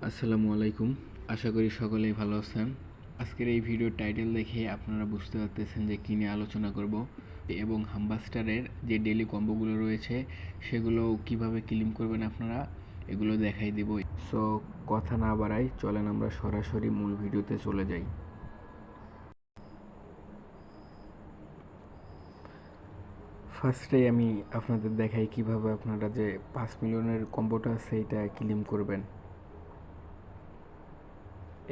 আসসালামু আলাইকুম। আশা করি সকলেই ভালো আছেন। আজকের এই ভিডিওর টাইটেল দেখে আপনারা বুঝতে পারতেছেন যে কী নিয়ে আলোচনা করব এবং হামবাস্টারের যে ডেইলি কম্বোগুলো রয়েছে সেগুলো কিভাবে ক্লেম করবেন আপনারা এগুলো দেখাই দিব। সো কথা না বাড়াই, চলেন আমরা সরাসরি মূল ভিডিওতে চলে যাই। ফার্স্টেই আমি আপনাদের দেখাই কিভাবে আপনারা যে 5 মিলিয়নের কম্বোটা আছে এটা ক্লেম করবেন।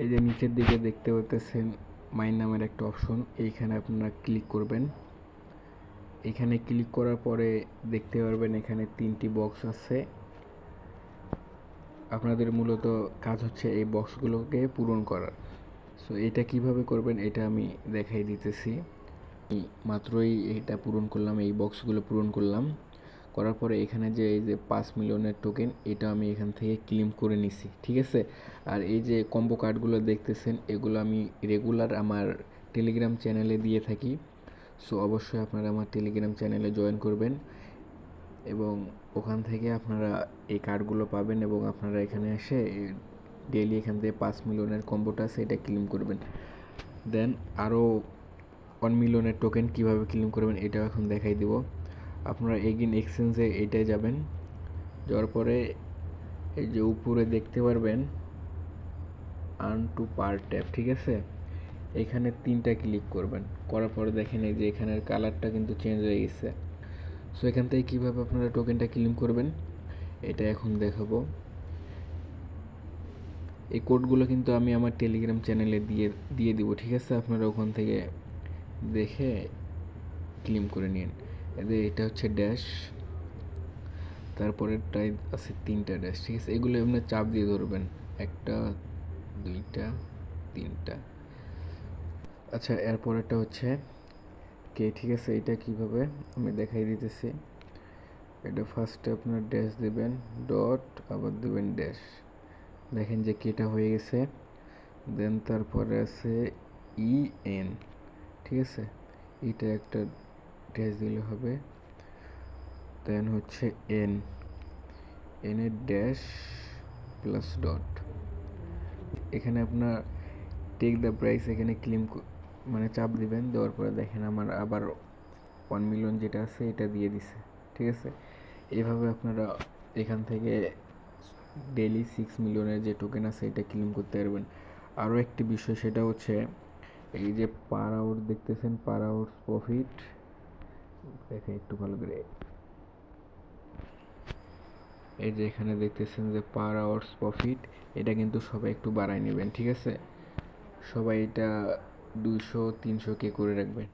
এই যে নিচের দিকে দেখতে পাচ্ছেন মাইন নামের একটা অপশন, এইখানে আপনারা ক্লিক করবেন। এখানে ক্লিক করার পরে দেখতে পারবেন এখানে 3টি বক্স আছে। আপনাদের মূলত কাজ হচ্ছে এই বক্সগুলোকে পূরণ করার। সো এটা কিভাবে করবেন এটা আমি দেখাই দিতেছি। মাত্রই এটা পূরণ করলাম, এই বক্সগুলো পূরণ করলাম, করার পরে এখানে যে এই যে 5 মিলিয়নের টোকেন এটা আমি এখান থেকে ক্লেম করে নিছি, ঠিক আছে। আর এই যে কম্বো কার্ডগুলো দেখতেছেন এগুলো আমি রেগুলার আমার টেলিগ্রাম চ্যানেলে দিয়ে থাকি। সো অবশ্যই আপনারা আমার টেলিগ্রাম চ্যানেলে জয়েন করবেন এবং ওখান থেকে আপনারা এই কার্ডগুলো পাবেন এবং আপনারা এখানে এসে ডেইলি এখান থেকে 5 মিলিয়নের কম্বোটা আছে এটা ক্লেম করবেন। দেন আরও 1 মিলিয়নের টোকেন কীভাবে ক্লেম করবেন এটাও এখন দেখাই দিব। আপনারা এগিন এক্সচেঞ্জে এইটাই যাবেন, যাওয়ার পরে এই যে উপরে দেখতে পারবেন আর্ন টু পার ট্যাপ, ঠিক আছে। এখানে 3টা ক্লিক করবেন, করার পরে দেখেন এই যে এখানের কালারটা কিন্তু চেঞ্জ হয়ে গেছে। সো এখান থেকে কীভাবে আপনারা টোকেনটা ক্লেম করবেন এটা এখন দেখাবো। এই কোডগুলো কিন্তু আমি আমার টেলিগ্রাম চ্যানেলে দিয়ে দিব, ঠিক আছে। আপনারা ওখান থেকে দেখে ক্লেম করে নিন। এটা হচ্ছে ড্যাশ, তারপরেরটাই আছে 3টা ড্যাশ, ঠিক আছে। এগুলো আপনার চাপ দিয়ে ধরবেন, 1টা 2টা 3টা। আচ্ছা, এরপরেরটা হচ্ছে কে, ঠিক আছে। এটা কিভাবে আমি দেখাই দিতেছি। এটা ফার্স্টে আপনার ড্যাশ দেবেন, ডট আবার দেবেন ড্যাশ, দেখেন যে কেটা হয়ে গেছে। দেন তারপরে আছে EN, ঠিক আছে। এটা একটা ড্যাশ দিলে হবে। দেন হচ্ছে এন এর ড্যাশ প্লাস ডট। এখানে আপনার টেক দ্য প্রাইস এখানে ক্লেম মানে চাপ দিবেন, দেওয়ার পরে দেখেন আমার আবার 1 মিলিয়ন যেটা আছে এটা দিয়ে দিছে, ঠিক আছে। এভাবে আপনারা এখান থেকে ডেইলি 6 মিলিয়নের যে টোকেন আছে এটা ক্লেম করতে পারবেন। আরও একটি বিষয় সেটা হচ্ছে এই যে পার আওয়ার দেখতেছেন, পার আওয়ার প্রফিট দেখেন একটু ভালো করে। এই যে এখানে দেখতেছেন যে পার আওয়ার্স প্রফিট, এটা কিন্তু সবাই একটু বাড়ায় নেবেন, ঠিক আছে। সবাই এটা 200-300 কে করে রাখবেন।